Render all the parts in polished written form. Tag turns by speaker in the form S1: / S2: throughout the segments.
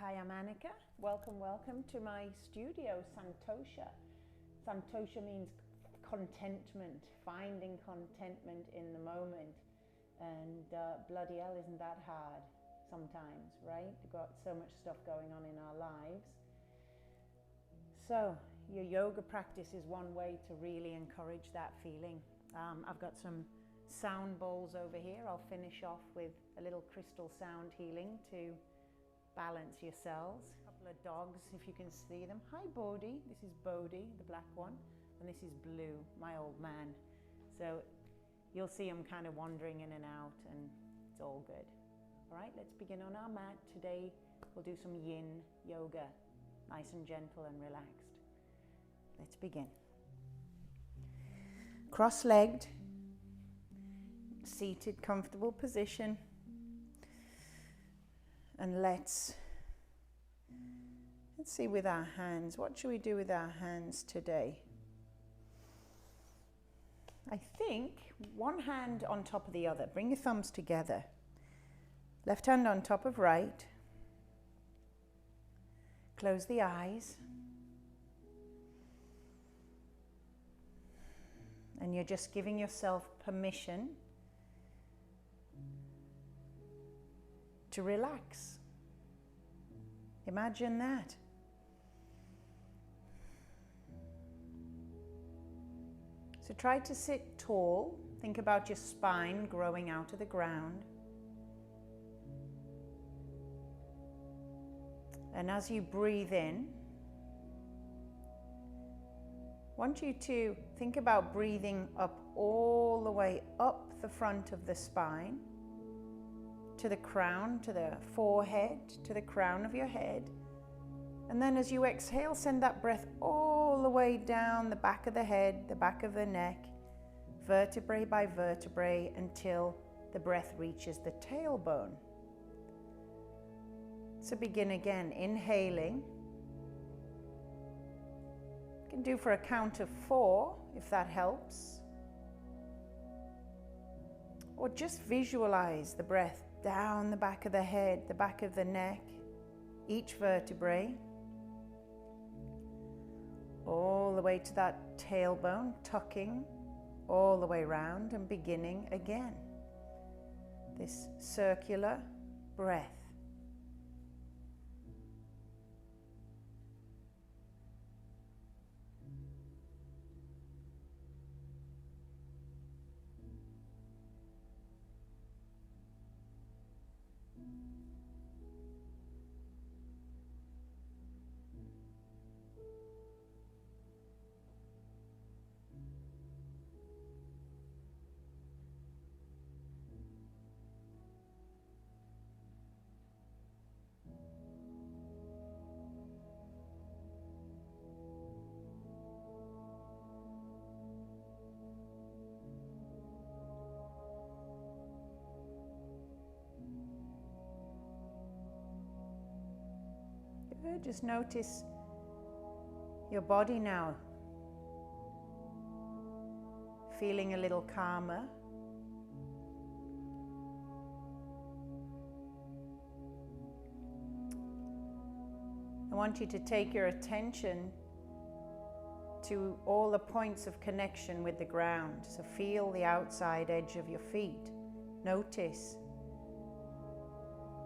S1: Hi, I'm Annika. Welcome to my studio, Santosha. Santosha means contentment, finding contentment in the moment. And bloody hell, isn't that hard sometimes, right? We've got so much stuff going on in our lives. So your yoga practice is one way to really encourage that feeling. I've got some sound bowls over here. I'll finish off with a little crystal sound healing to balance your cells. A couple of dogs, if you can see them. Hi Bodhi, this is Bodhi, the black one, and this is Blue, my old man. So you'll see him kind of wandering in and out, and it's all good. All right, let's begin on our mat. Today we'll do some yin yoga, nice and gentle and relaxed. Let's begin. Cross-legged, seated, comfortable position. And let's see with our hands. What should we do with our hands today? I think one hand on top of the other. Bring your thumbs together. Left hand on top of right. Close the eyes. And you're just giving yourself permission to relax. Imagine that. So try to sit tall. Think about your spine growing out of the ground. And as you breathe in, I want you to think about breathing up all the way up the front of the spine, to the crown, to the forehead, to the crown of your head. And then as you exhale, send that breath all the way down the back of the head, the back of the neck, vertebrae by vertebrae, until the breath reaches the tailbone. So begin again, inhaling. You can do for a count of 4 if that helps. Or just visualize the breath down the back of the head, the back of the neck, each vertebrae, all the way to that tailbone, tucking all the way around and beginning again. This circular breath. Good. Just notice your body now, feeling a little calmer. I want you to take your attention to all the points of connection with the ground. So feel the outside edge of your feet. Notice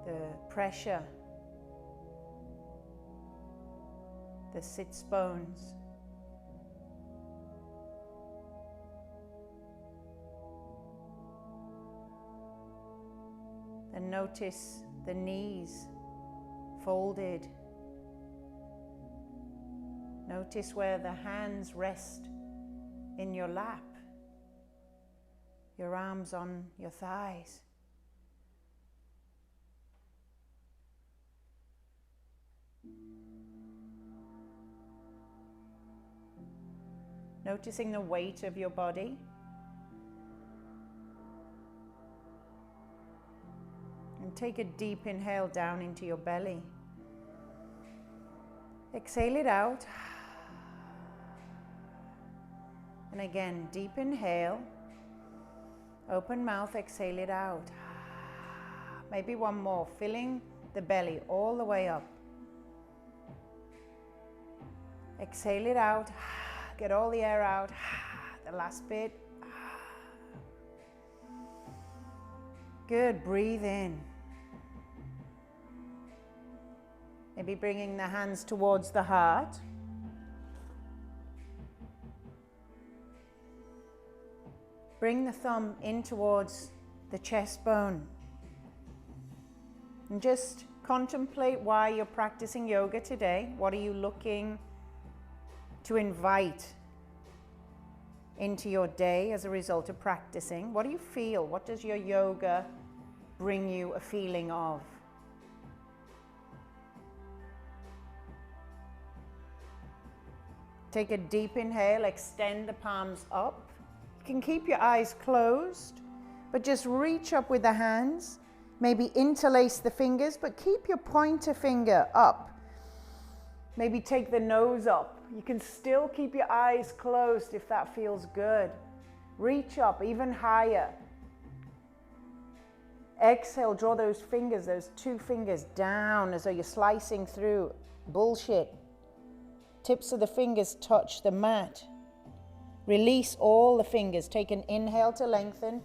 S1: the pressure, the sits bones. Then notice the knees folded. Notice where the hands rest in your lap, your arms on your thighs. Noticing the weight of your body. And take a deep inhale down into your belly. Exhale it out. And again, deep inhale. Open mouth, exhale it out. Maybe one more, filling the belly all the way up. Exhale it out. Get all the air out. The last bit. Good. Breathe in. Maybe bringing the hands towards the heart. Bring the thumb in towards the chest bone. And just contemplate why you're practicing yoga today. What are you looking to invite into your day as a result of practicing? What do you feel? What does your yoga bring you a feeling of? Take a deep inhale, extend the palms up. You can keep your eyes closed, but just reach up with the hands. Maybe interlace the fingers, but keep your pointer finger up. Maybe take the nose up. You can still keep your eyes closed if that feels good. Reach up even higher. Exhale, draw those fingers, those 2 fingers down as though you're slicing through bullshit. Tips of the fingers touch the mat. Release all the fingers. Take an inhale to lengthen.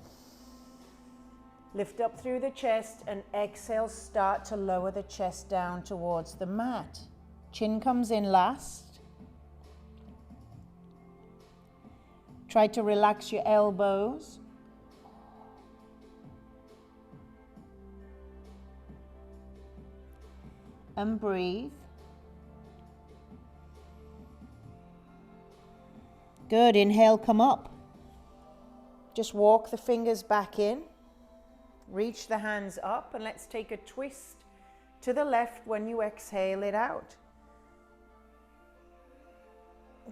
S1: Lift up through the chest and exhale, start to lower the chest down towards the mat. Chin comes in last. Try to relax your elbows. And breathe. Good. Inhale, come up. Just walk the fingers back in. Reach the hands up and let's take a twist to the left when you exhale it out.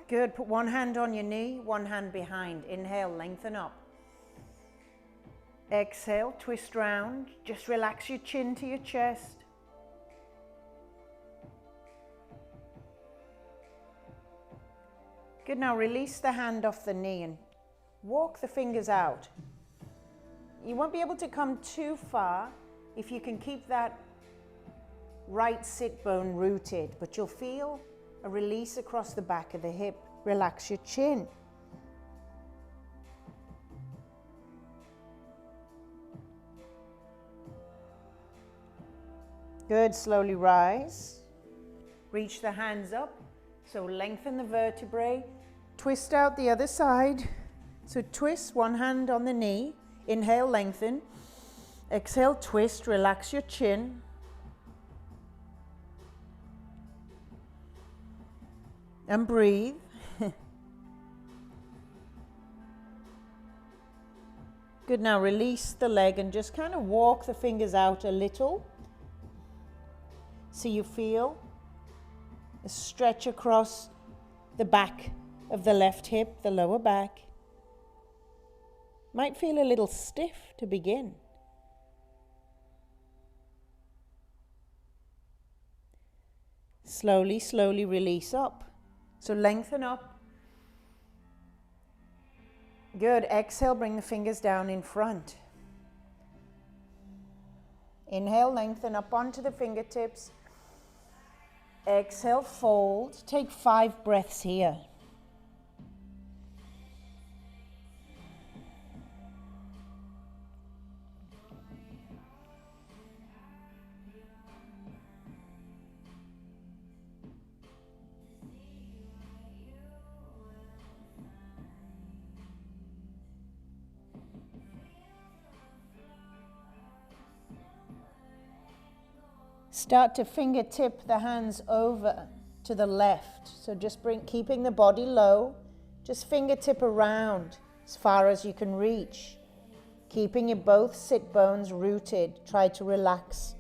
S1: Good. Put one hand on your knee, one hand behind. Inhale, lengthen up. Exhale, twist round. Just relax your chin to your chest. Good. Now release the hand off the knee and walk the fingers out. You won't be able to come too far if you can keep that right sit bone rooted, but you'll feel a release across the back of the hip. Relax your chin. Good. Slowly rise. Reach the hands up. So lengthen the vertebrae. Twist out the other side. So twist, one hand on the knee. Inhale, lengthen. Exhale, twist, relax your chin. And breathe. Good. Now release the leg and just kind of walk the fingers out a little. So you feel a stretch across the back of the left hip, the lower back. Might feel a little stiff to begin. Slowly, slowly release up. So lengthen up. Good. Exhale, bring the fingers down in front. Inhale, lengthen up onto the fingertips. Exhale, fold. Take 5 breaths here. Start to fingertip the hands over to the left. So just keeping the body low, just fingertip around as far as you can reach. Keeping your both sit bones rooted. Try to relax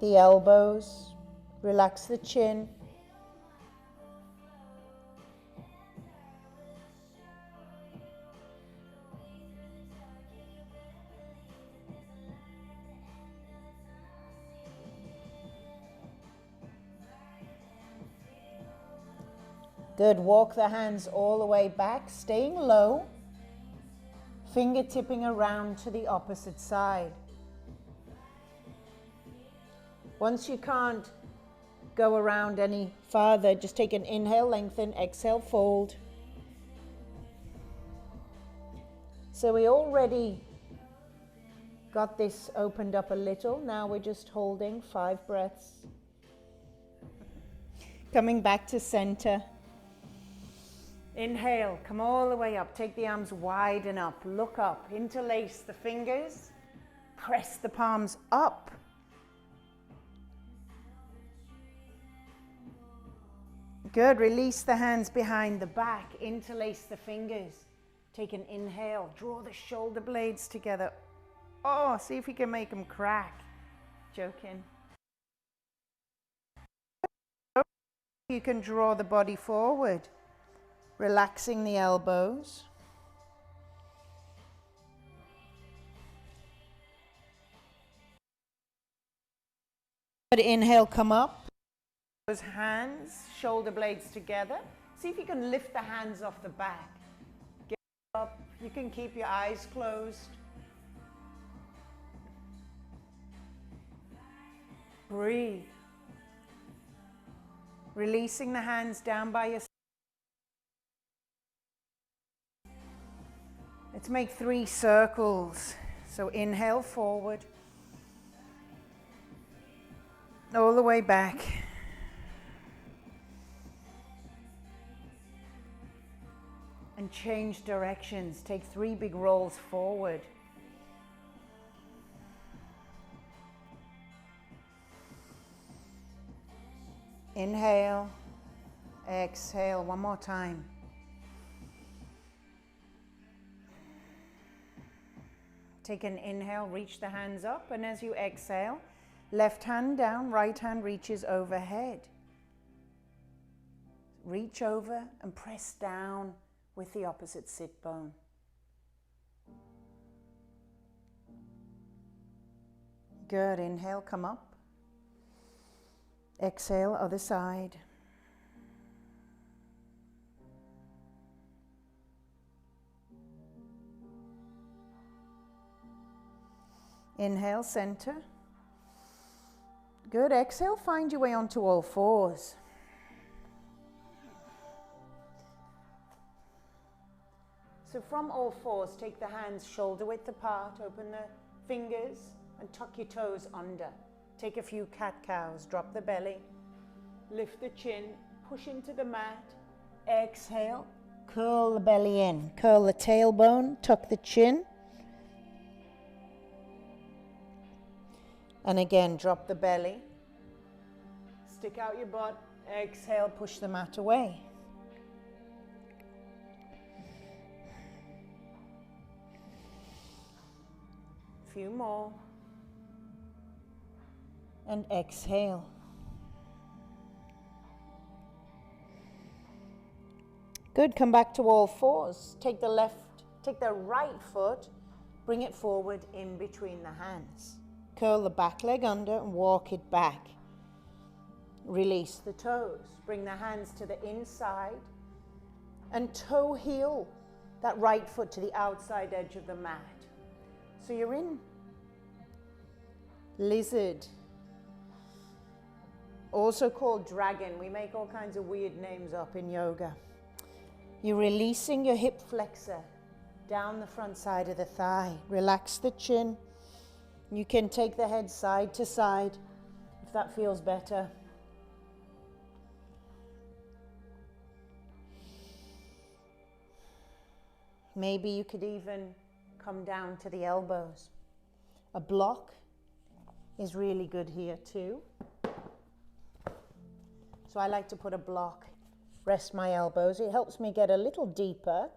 S1: the elbows, relax the chin. Good. Walk the hands all the way back, staying low, fingertipping around to the opposite side. Once you can't go around any farther, just take an inhale, lengthen, exhale, fold. So we already got this opened up a little. Now we're just holding 5 breaths. Coming back to center. Inhale, come all the way up. Take the arms widen up, look up, interlace the fingers, press the palms up. Good, release the hands behind the back, interlace the fingers. Take an inhale, draw the shoulder blades together. Oh, see if you can make them crack. Joking. You can draw the body forward, relaxing the elbows. Good, inhale, come up. Those hands, shoulder blades together. See if you can lift the hands off the back. Get up. You can keep your eyes closed. Breathe. Releasing the hands down by your side. Let's make 3 circles. So inhale forward. All the way back. And change directions. Take 3 big rolls forward. Inhale, exhale, one more time. Take an inhale, reach the hands up, and as you exhale, left hand down, right hand reaches overhead. Reach over and press down with the opposite sit bone. Good, inhale, come up. Exhale, other side. Inhale, center. Good, exhale, find your way onto all 4s. So from all 4s, take the hands shoulder width apart, open the fingers and tuck your toes under. Take a few cat-cows, drop the belly, lift the chin, push into the mat, exhale, curl the belly in, curl the tailbone, tuck the chin. And again, drop the belly, stick out your butt, exhale, push the mat away. A few more. And exhale. Good, come back to all 4s. Take the right foot, bring it forward in between the hands. Curl the back leg under and walk it back. Release the toes. Bring the hands to the inside and toe heel that right foot to the outside edge of the mat. So you're in lizard. Also called dragon. We make all kinds of weird names up in yoga. You're releasing your hip flexor down the front side of the thigh. Relax the chin. You can take the head side to side if that feels better. Maybe you could even come down to the elbows. A block is really good here too. So I like to put a block, rest my elbows. It helps me get a little deeper,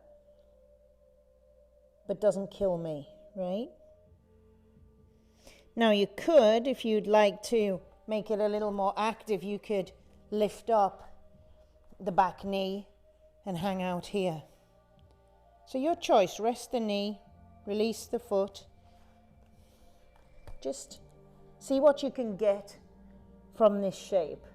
S1: but doesn't kill me, right? Now you could, if you'd like to make it a little more active, you could lift up the back knee and hang out here. So your choice, rest the knee, release the foot. Just see what you can get from this shape.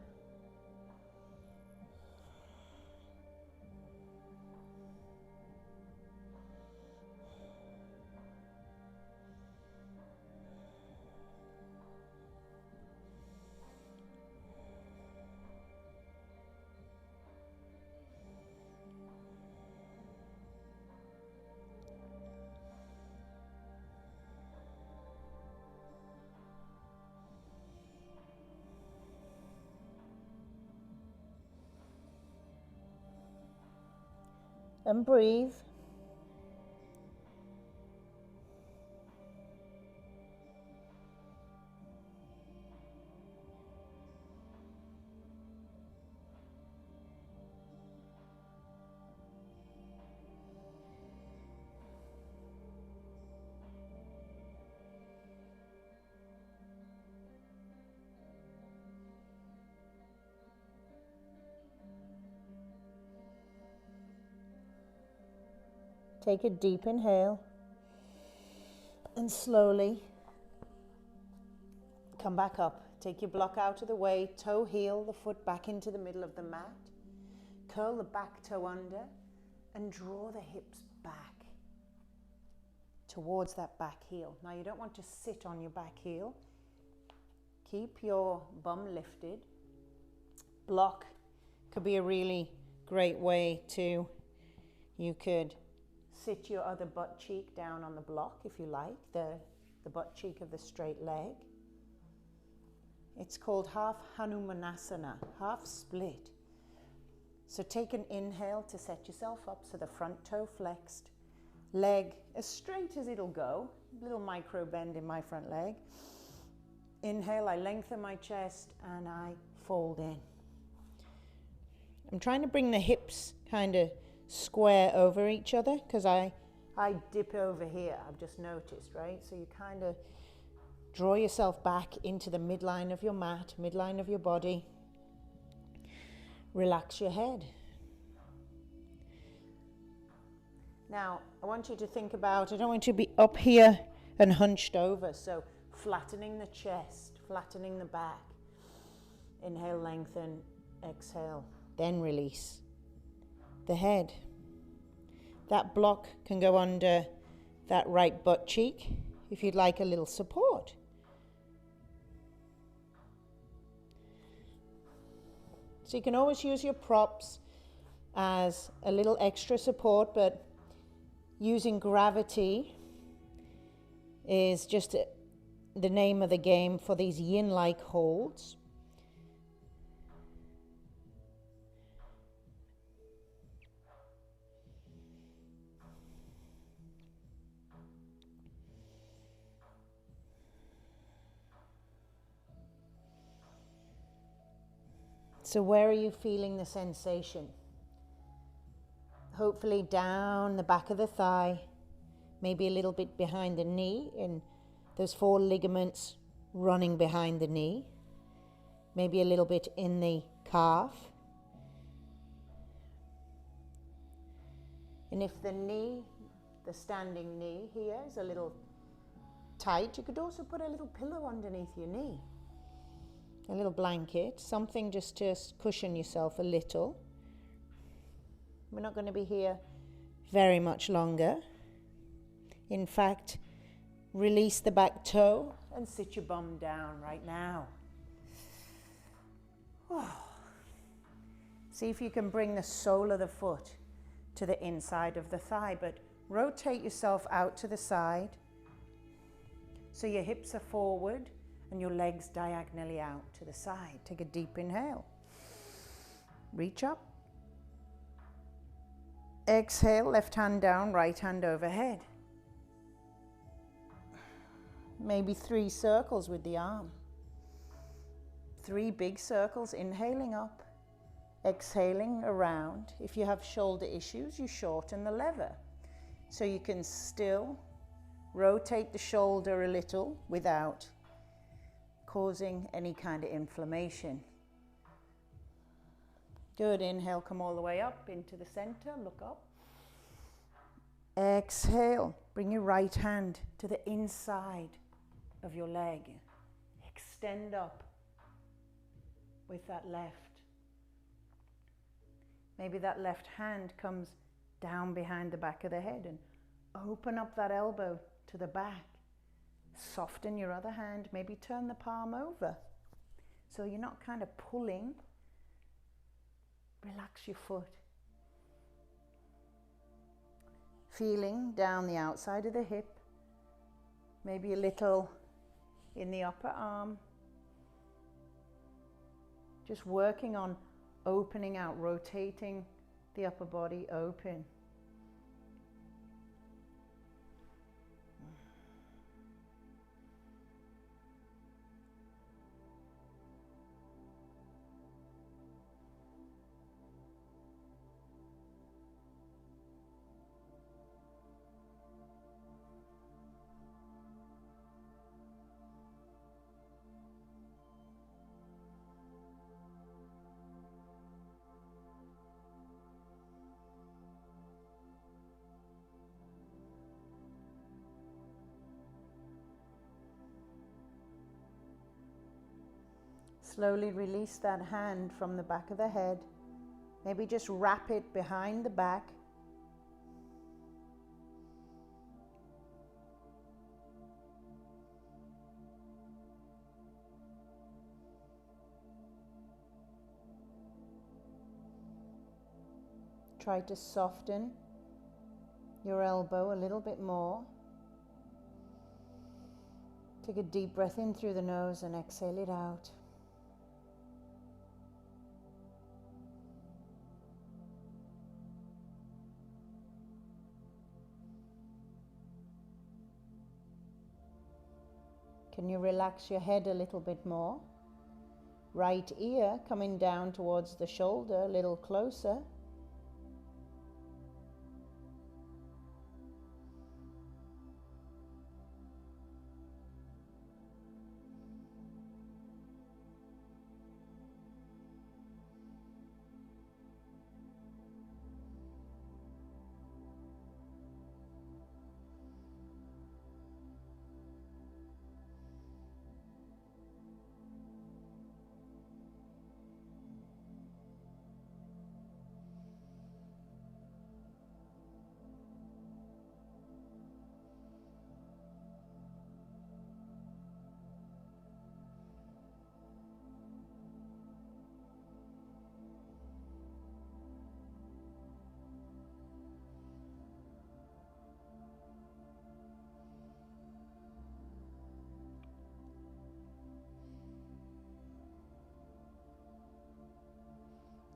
S1: and breathe. Take a deep inhale and slowly come back up. Take your block out of the way, toe heel the foot back into the middle of the mat. Curl the back toe under and draw the hips back towards that back heel. Now you don't want to sit on your back heel. Keep your bum lifted. Block could be a really great way to, you could sit your other butt cheek down on the block if you like, the butt cheek of the straight leg. It's called half Hanumanasana, half split. So take an inhale to set yourself up, so the front toe flexed, leg as straight as it'll go, little micro bend in my front leg. Inhale, I lengthen my chest and I fold in. I'm trying to bring the hips kind of square over each other because I dip over here, I've just noticed, right? So you kind of draw yourself back into the midline of your mat, midline of your body. Relax your head. Now, I want you to think about, I don't want you to be up here and hunched over, so flattening the chest, flattening the back. Inhale, lengthen, exhale, then release the head. That block can go under that right butt cheek if you'd like a little support. So you can always use your props as a little extra support, but using gravity is just the name of the game for these yin-like holds. So where are you feeling the sensation? Hopefully down the back of the thigh, maybe a little bit behind the knee, and those 4 ligaments running behind the knee. Maybe a little bit in the calf. And if the knee, the standing knee here is a little tight, you could also put a little pillow underneath your knee. A little blanket, something just to cushion yourself a little. We're not going to be here very much longer. In fact, release the back toe and sit your bum down right now. See if you can bring the sole of the foot to the inside of the thigh, but rotate yourself out to the side so your hips are forward and your legs diagonally out to the side. Take a deep inhale. Reach up. Exhale, left hand down, right hand overhead. Maybe 3 circles with the arm. 3 big circles, inhaling up, exhaling around. If you have shoulder issues, you shorten the lever. So you can still rotate the shoulder a little without causing any kind of inflammation. Good, inhale, come all the way up into the center, look up. Exhale, bring your right hand to the inside of your leg. Extend up with that left. Maybe that left hand comes down behind the back of the head and open up that elbow to the back. Soften your other hand, maybe turn the palm over so you're not kind of pulling. Relax your foot. Feeling down the outside of the hip, maybe a little in the upper arm. Just working on opening out, rotating the upper body open. Slowly release that hand from the back of the head. Maybe just wrap it behind the back. Try to soften your elbow a little bit more. Take a deep breath in through the nose and exhale it out. Can you relax your head a little bit more? Right ear coming down towards the shoulder a little closer.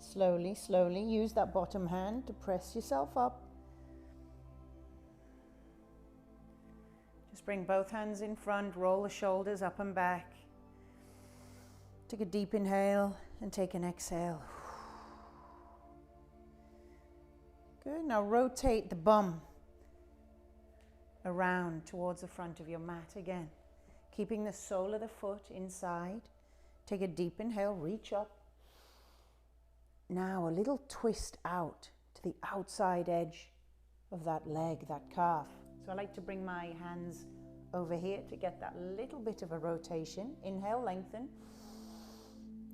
S1: Slowly, slowly use that bottom hand to press yourself up. Just bring both hands in front, roll the shoulders up and back. Take a deep inhale and take an exhale. Good. Now rotate the bum around towards the front of your mat again, keeping the sole of the foot inside. Take a deep inhale, reach up. Now a little twist out to the outside edge of that leg, that calf. So I like to bring my hands over here to get that little bit of a rotation. Inhale, lengthen,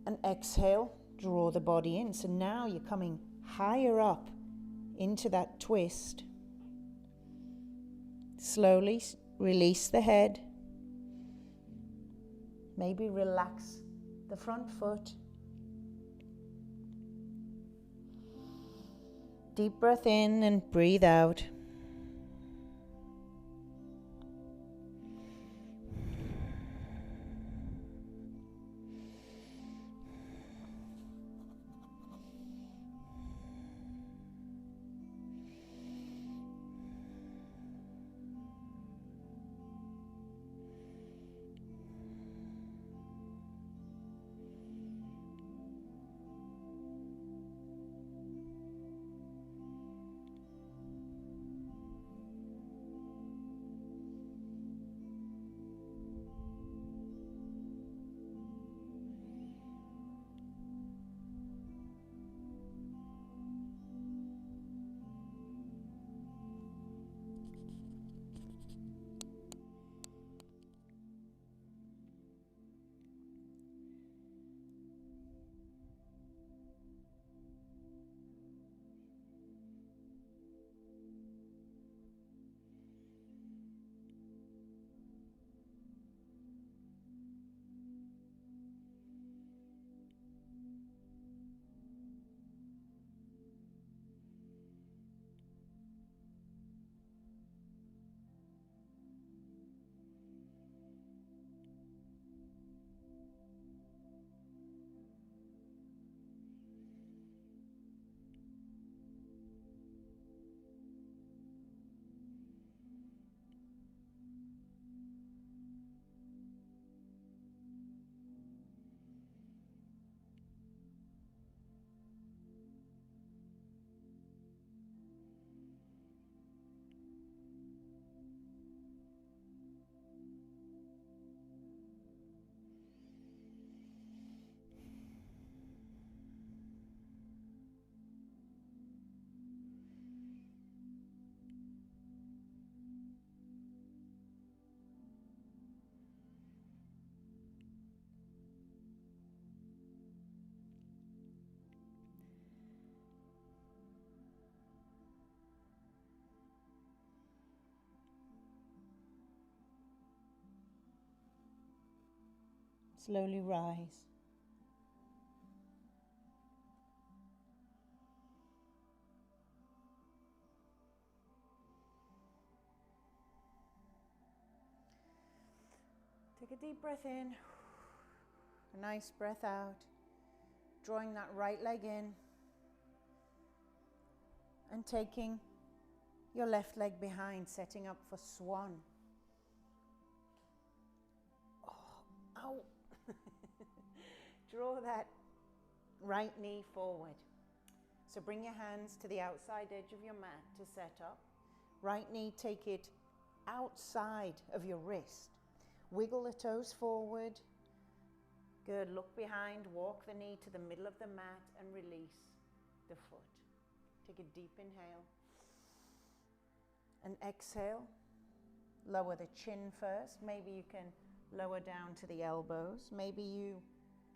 S1: and exhale, draw the body in. So now you're coming higher up into that twist. Slowly release the head. Maybe relax the front foot. Deep breath in and breathe out. Slowly rise. Take a deep breath in, a nice breath out, drawing that right leg in and taking your left leg behind, setting up for swan. Oh, ow. Draw that right knee forward. So bring your hands to the outside edge of your mat to set up. Right knee, take it outside of your wrist. Wiggle the toes forward. Good. Look behind. Walk the knee to the middle of the mat and release the foot. Take a deep inhale. And exhale. Lower the chin first. Maybe you can lower down to the elbows. Maybe you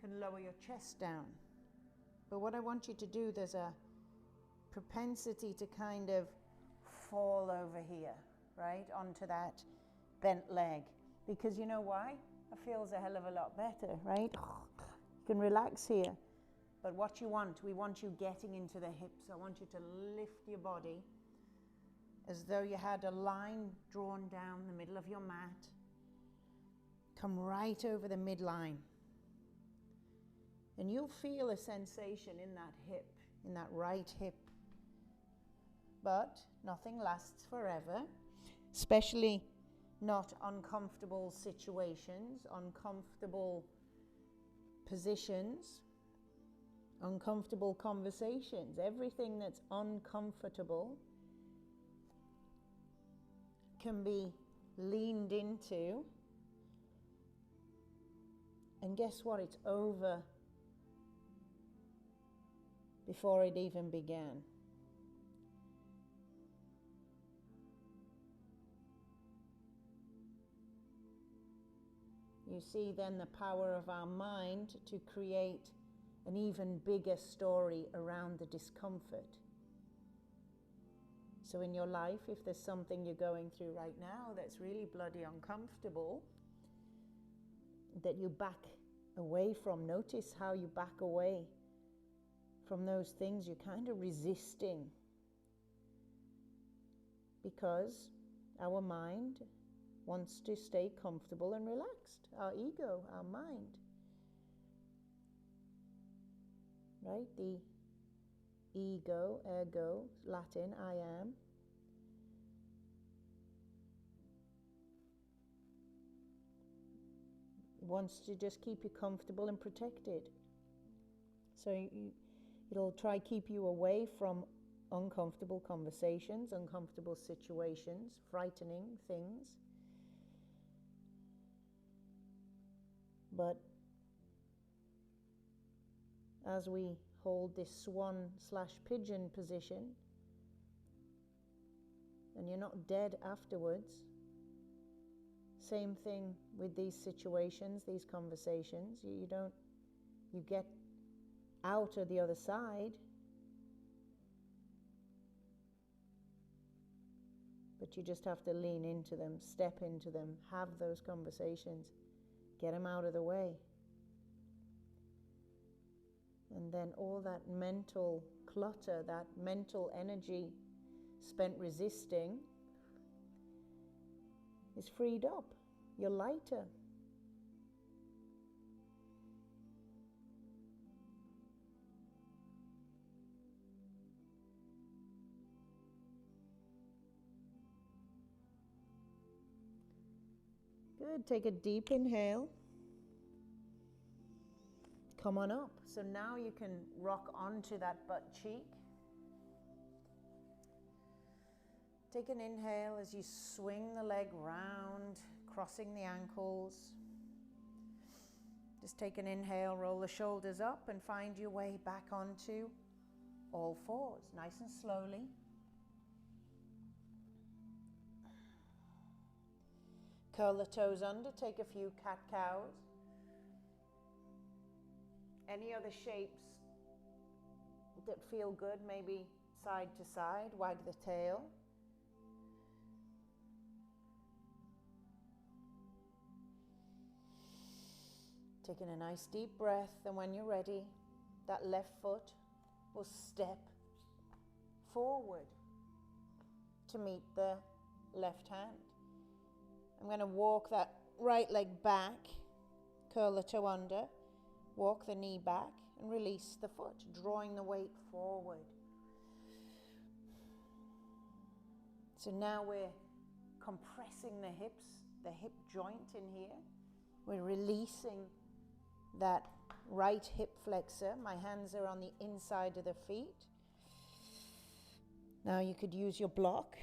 S1: can lower your chest down. But what I want you to do, there's a propensity to kind of fall over here, right, onto that bent leg. Because you know why? It feels a hell of a lot better, right? You can relax here. But what you want, we want you getting into the hips. I want you to lift your body as though you had a line drawn down the middle of your mat. Come right over the midline. And you'll feel a sensation in that hip, in that right hip. But nothing lasts forever, especially not uncomfortable situations, uncomfortable positions, uncomfortable conversations. Everything that's uncomfortable can be leaned into. And guess what? It's over before it even began. You see then the power of our mind to create an even bigger story around the discomfort. So in your life, if there's something you're going through right now that's really bloody uncomfortable, that you back away from, notice how you back away from those things you're kind of resisting. Because our mind wants to stay comfortable and relaxed. Our ego, our mind. Right? The ego, ergo, Latin, I am. Wants to just keep you comfortable and protected. So it'll try keep you away from uncomfortable conversations, uncomfortable situations, frightening things. But as we hold this swan/pigeon position, and you're not dead afterwards, same thing with these situations, these conversations. You get out of the other side, but you just have to lean into them, step into them, have those conversations, get them out of the way. And then all that mental clutter, that mental energy spent resisting is freed up. You're lighter. Good. Take a deep inhale. Come on up. So now you can rock onto that butt cheek. Take an inhale as you swing the leg round, crossing the ankles. Just take an inhale, roll the shoulders up and find your way back onto all fours, nice and slowly. Curl the toes under, take a few cat-cows. Any other shapes that feel good, maybe side to side, wag the tail. Taking a nice deep breath, and when you're ready, that left foot will step forward to meet the left hand. I'm going to walk that right leg back, curl the toe under, walk the knee back and release the foot, drawing the weight forward. So now we're compressing the hips, the hip joint in here. We're releasing that right hip flexor. My hands are on the inside of the feet. Now you could use your block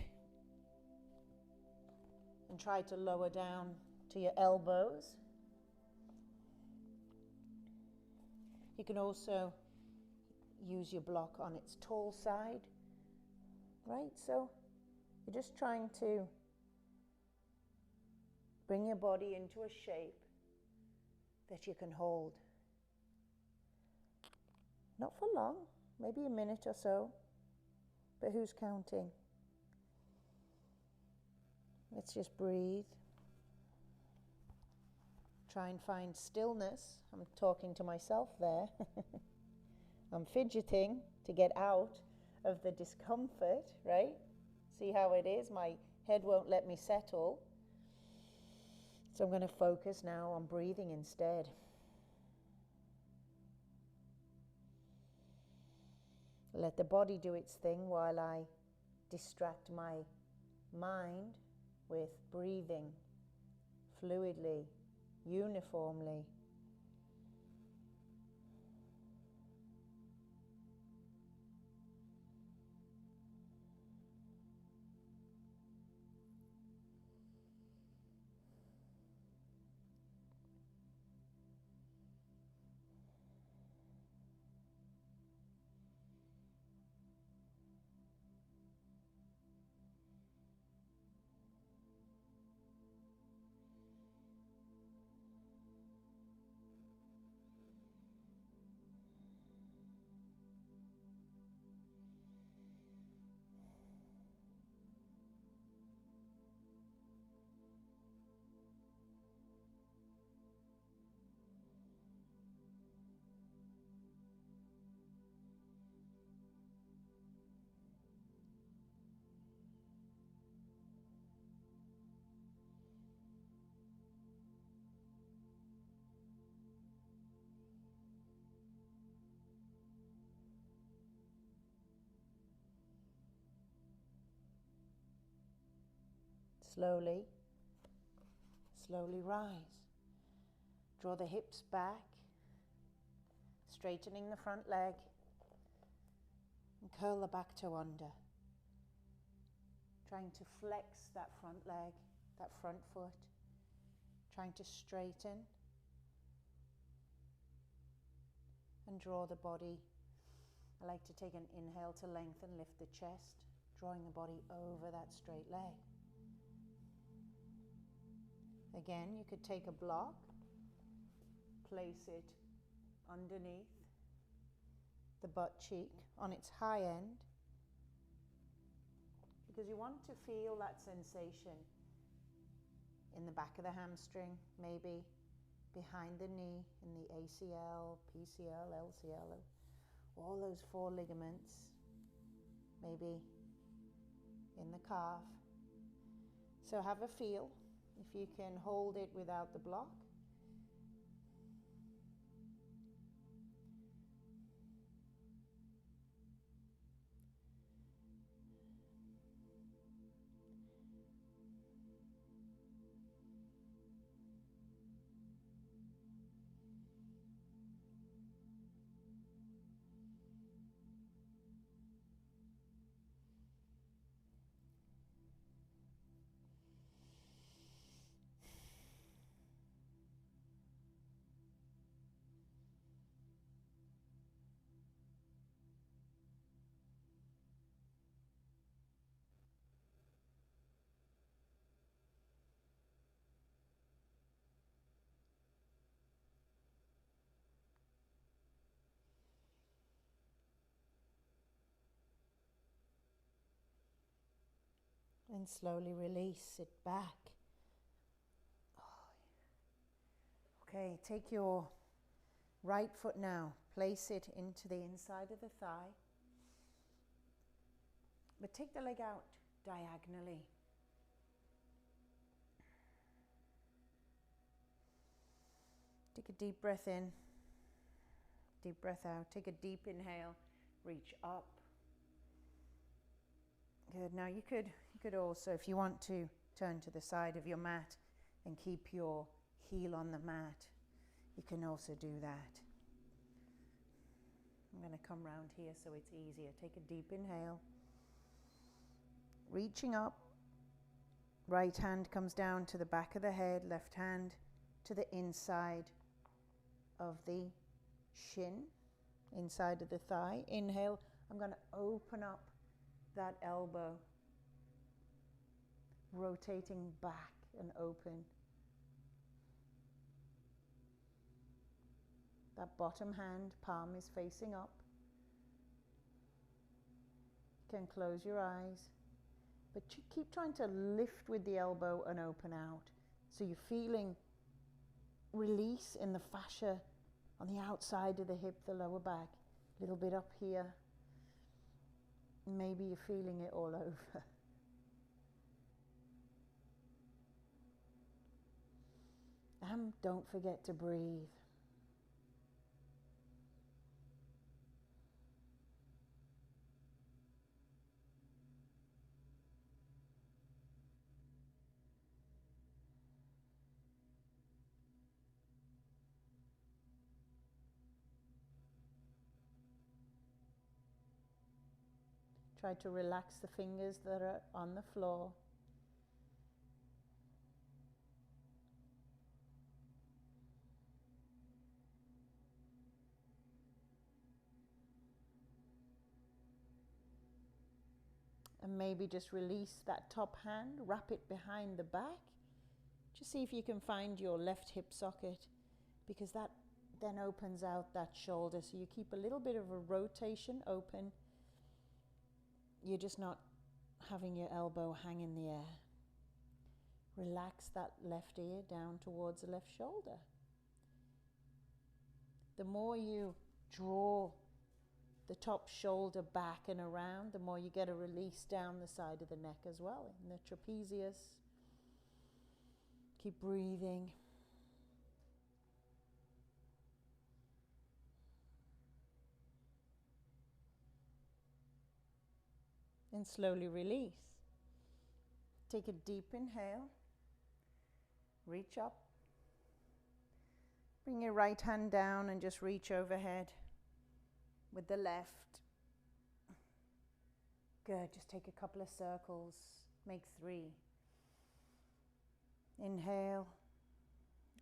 S1: and try to lower down to your elbows. You can also use your block on its tall side, right? So you're just trying to bring your body into a shape that you can hold. Not for long, maybe a minute or so, but who's counting? Let's just breathe. Try and find stillness. I'm talking to myself there. I'm fidgeting to get out of the discomfort, right? See how it is? My head won't let me settle. So I'm going to focus now on breathing instead. Let the body do its thing while I distract my mind with breathing fluidly, uniformly. Slowly, slowly rise. Draw the hips back, straightening the front leg, and curl the back toe under. Trying to flex that front leg, that front foot. Trying to straighten and draw the body. I like to take an inhale to lengthen, lift the chest, drawing the body over that straight leg. Again, you could take a block, place it underneath the butt cheek on its high end, because you want to feel that sensation in the back of the hamstring, maybe behind the knee, in the ACL, PCL, LCL, all those 4 ligaments, maybe in the calf. So have a feel. If you can hold it without the block. And slowly release it back. Okay, take your right foot now, place it into the inside of the thigh, but take the leg out diagonally. Take a deep breath in, deep breath out. Take a deep inhale, reach up. Good. Now you could also, if you want to, turn to the side of your mat and keep your heel on the mat. You can also do that. I'm going to come round here so it's easier. Take a deep inhale. Reaching up. Right hand comes down to the back of the head. Left hand to the inside of the shin, inside of the thigh. Inhale. I'm going to open up that elbow. Rotating back and open. That bottom hand, palm is facing up. You can close your eyes, but you keep trying to lift with the elbow and open out. So you're feeling release in the fascia on the outside of the hip, the lower back, a little bit up here. Maybe you're feeling it all over. And don't forget to breathe. Try to relax the fingers that are on the floor. And maybe just release that top hand, wrap it behind the back. Just see if you can find your left hip socket, because that then opens out that shoulder. So you keep a little bit of a rotation open. You're just not having your elbow hang in the air. Relax that left ear down towards the left shoulder. The more you draw the top shoulder back and around, the more you get a release down the side of the neck as well, in the trapezius. Keep breathing. And slowly release. Take a deep inhale. Reach up. Bring your right hand down and just reach overhead with the left. Good. Just take a couple of circles. Make 3. Inhale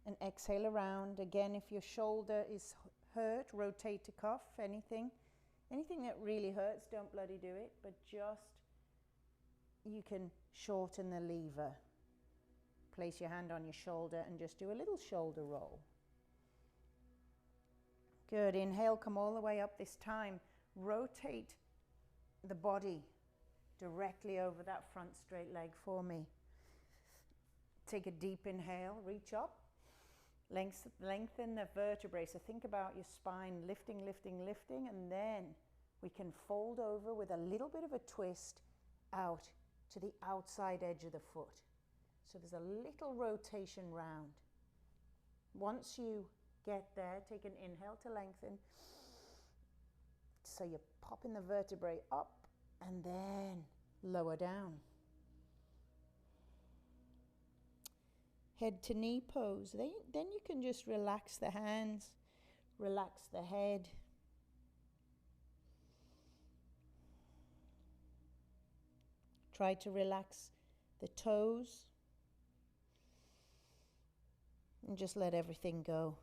S1: and exhale around. Again, if your shoulder is hurt, rotate to cuff, anything. Anything that really hurts, don't bloody do it, but just, you can shorten the lever. Place your hand on your shoulder and just do a little shoulder roll. Good. Inhale, come all the way up this time. Rotate the body directly over that front straight leg for me. Take a deep inhale, reach up. Lengthen the vertebrae. So think about your spine lifting, lifting, lifting, and then we can fold over with a little bit of a twist out to the outside edge of the foot. So there's a little rotation round. Once you get there, take an inhale to lengthen. So you're popping the vertebrae up and then lower down. Head to knee pose. Then you can just relax the hands, relax the head. Try to relax the toes and just let everything go.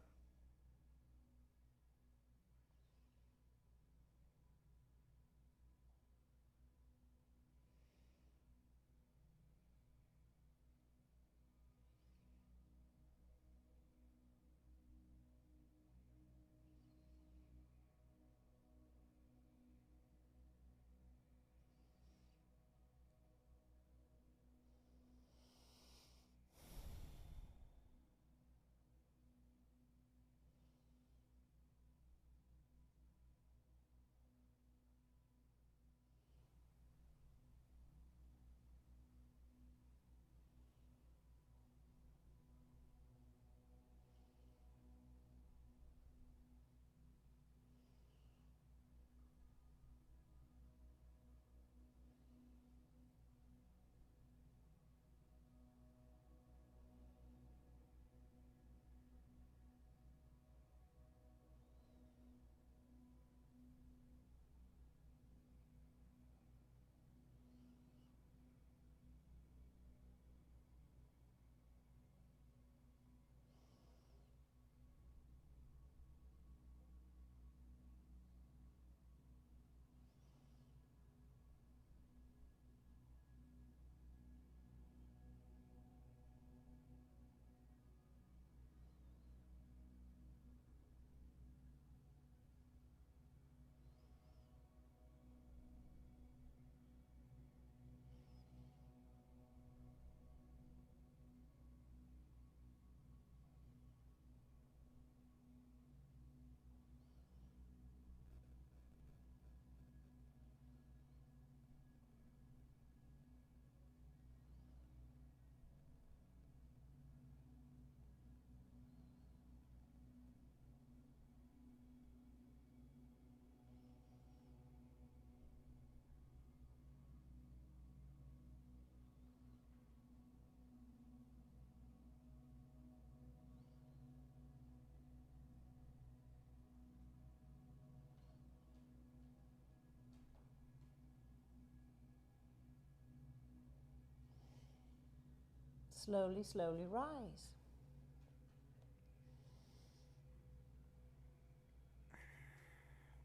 S1: Slowly, slowly rise.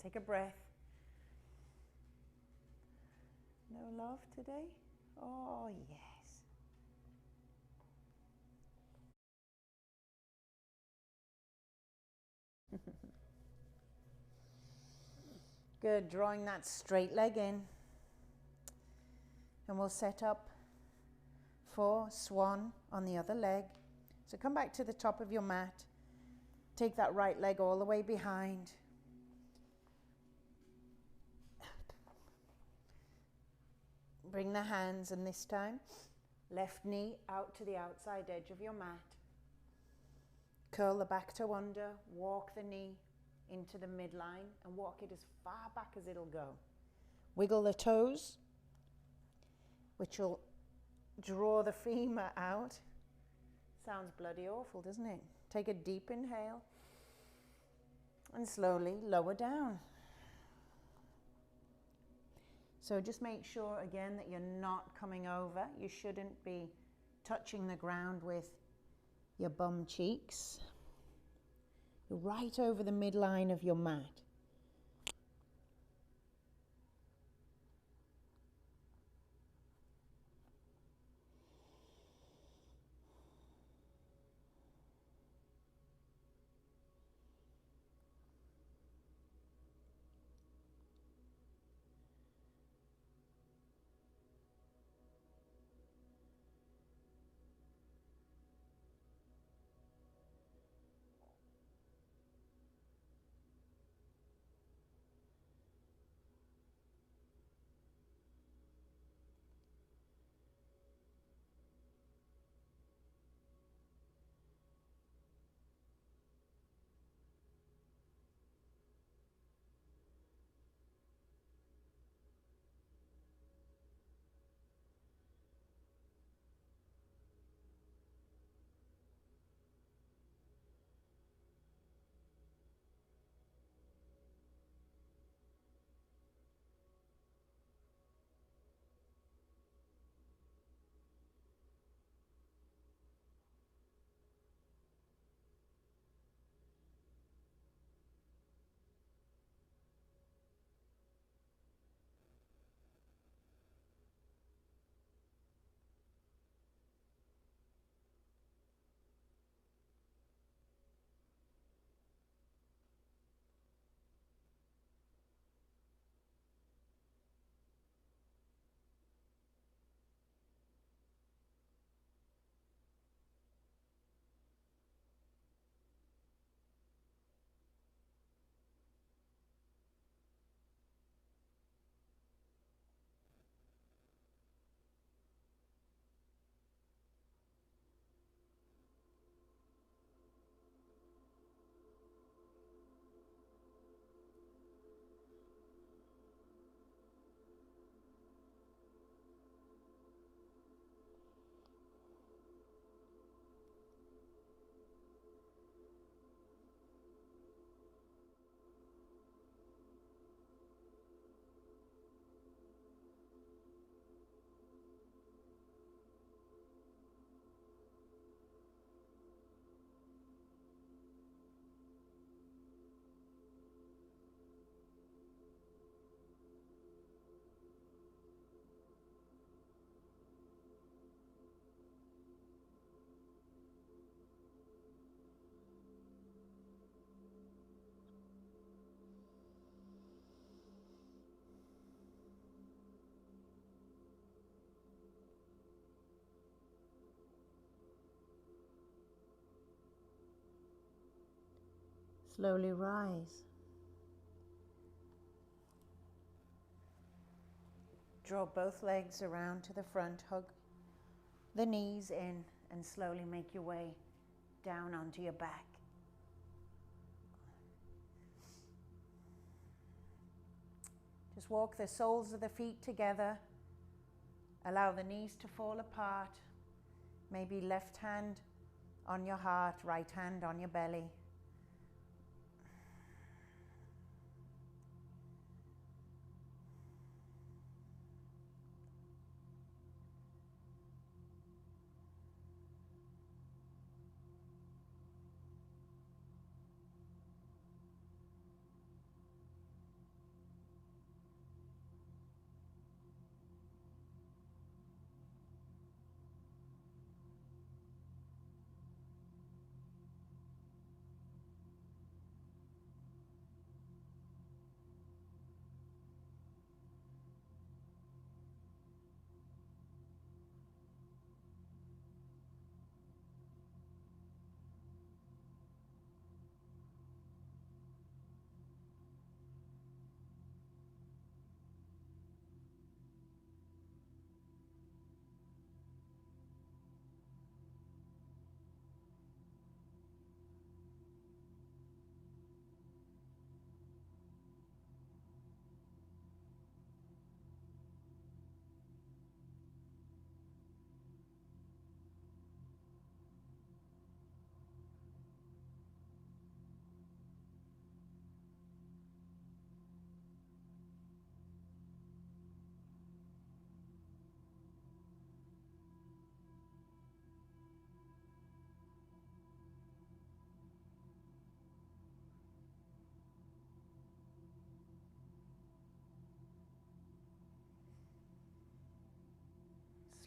S1: Take a breath. No love today? Oh, yes. Good, drawing that straight leg in. And we'll set up for swan on the other leg. So come back to the top of your mat. Take that right leg all the way behind. Bring the hands, and this time, left knee out to the outside edge of your mat. Curl the back toe under, walk the knee into the midline and walk it as far back as it'll go. Wiggle the toes, which will draw the femur out. Sounds bloody awful, doesn't it? Take a deep inhale and slowly lower down. So just make sure again that you're not coming over. You shouldn't be touching the ground with your bum cheeks. You're right over the midline of your mat. Slowly rise. Draw both legs around to the front, hug the knees in, and slowly make your way down onto your back. Just walk the soles of the feet together. Allow the knees to fall apart. Maybe left hand on your heart, right hand on your belly.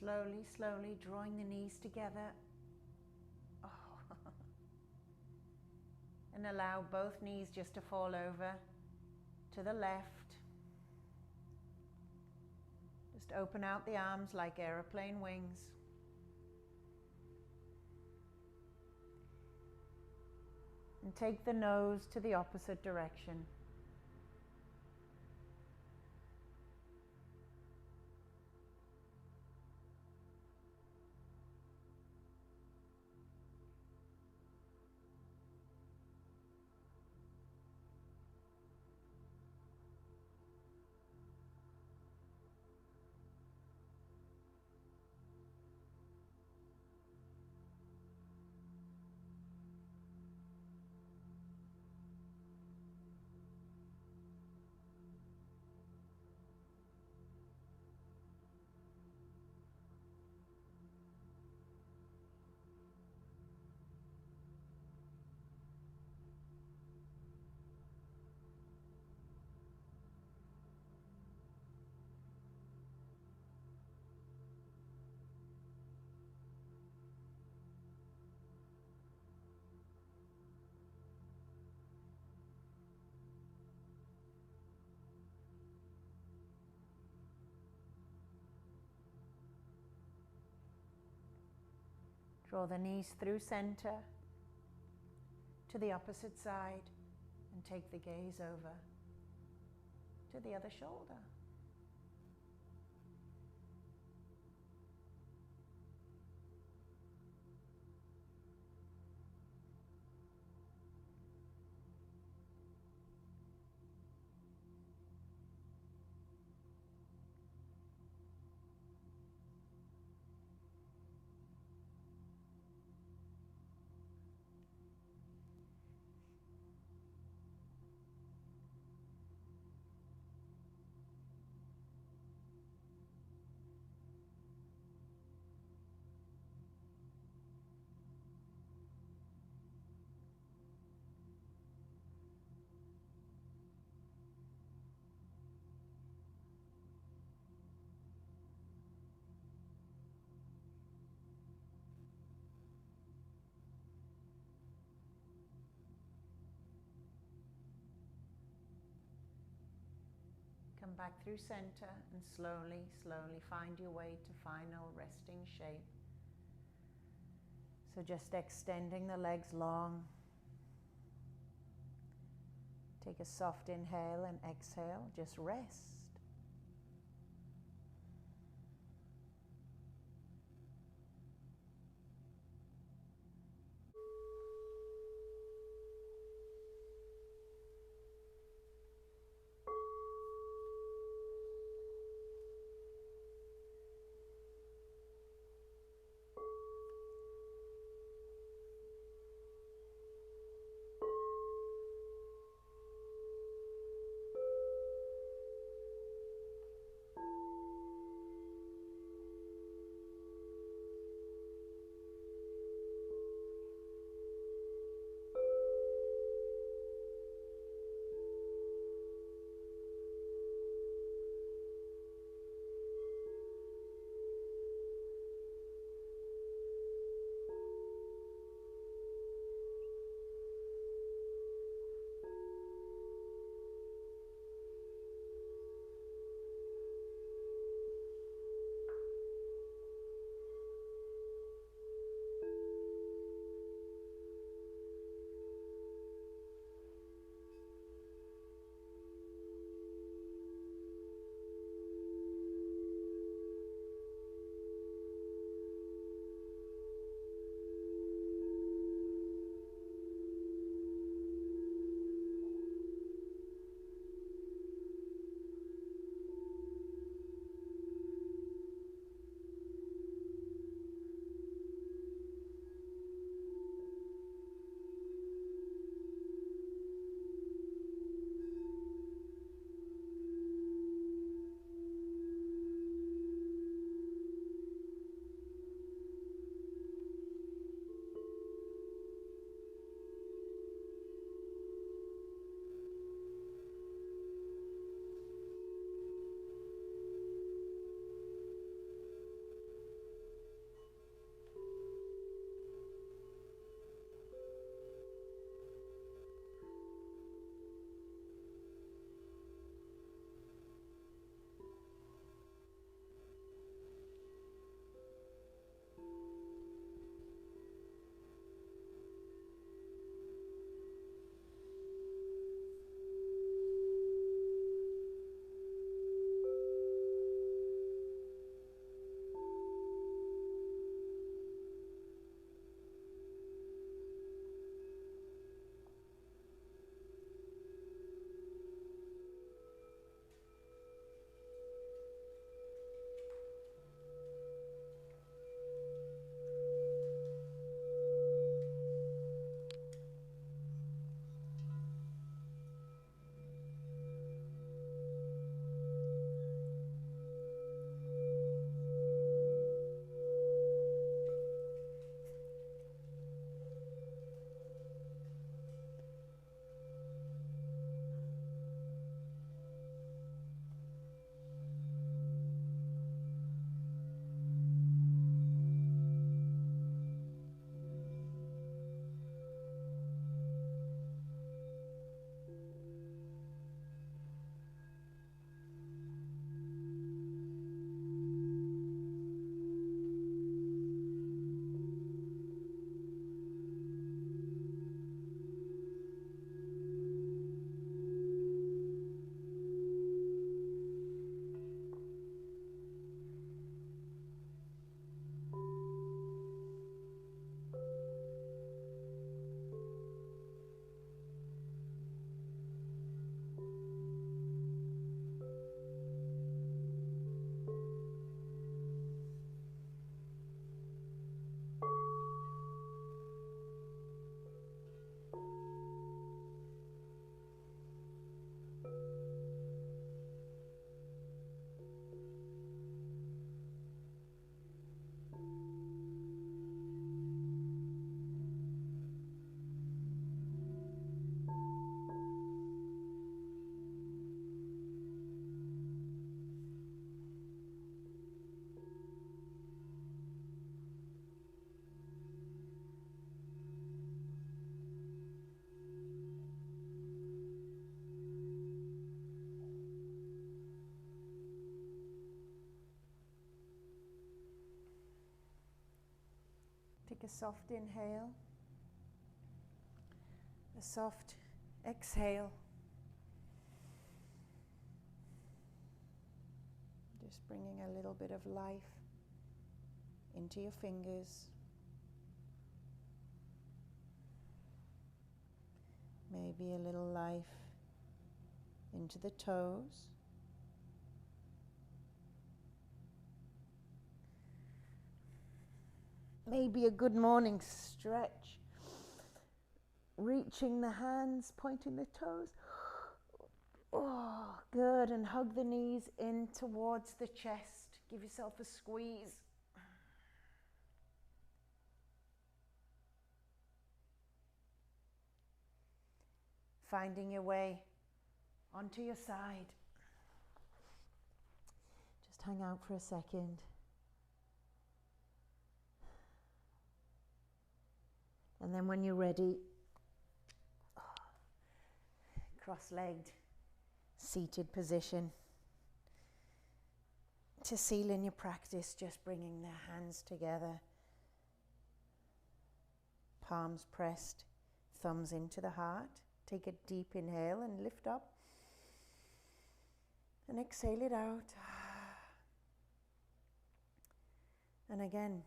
S1: Slowly, slowly drawing the knees together. Oh. And allow both knees just to fall over to the left. Just open out the arms like aeroplane wings. And take the nose to the opposite direction. Draw the knees through center to the opposite side and take the gaze over to the other shoulder. Come back through center and slowly, slowly find your way to final resting shape. So just extending the legs long. Take a soft inhale and exhale, just rest. Take a soft inhale, a soft exhale. Just bringing a little bit of life into your fingers. Maybe a little life into the toes. Maybe a good morning stretch. Reaching the hands, pointing the toes. Oh, good. And hug the knees in towards the chest. Give yourself a squeeze. Finding your way onto your side. Just hang out for a second. And then when you're ready, cross-legged, seated position. To seal in your practice, just bringing the hands together. Palms pressed, thumbs into the heart. Take a deep inhale and lift up. And exhale it out. And again,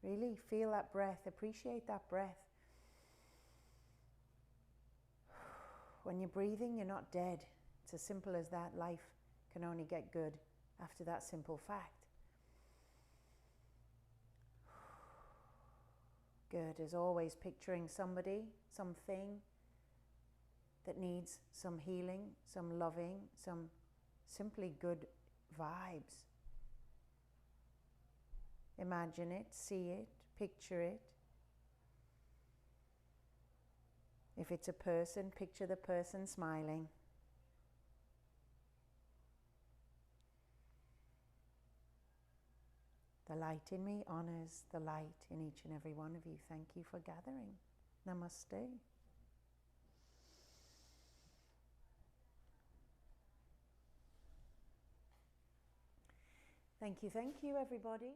S1: really feel that breath, appreciate that breath. When you're breathing, you're not dead. It's as simple as that. Life can only get good after that simple fact. Good. As always, picturing somebody, something that needs some healing, some loving, some simply good vibes. Imagine it, see it, picture it. If it's a person, picture the person smiling. The light in me honors the light in each and every one of you. Thank you for gathering. Namaste. Thank you, everybody.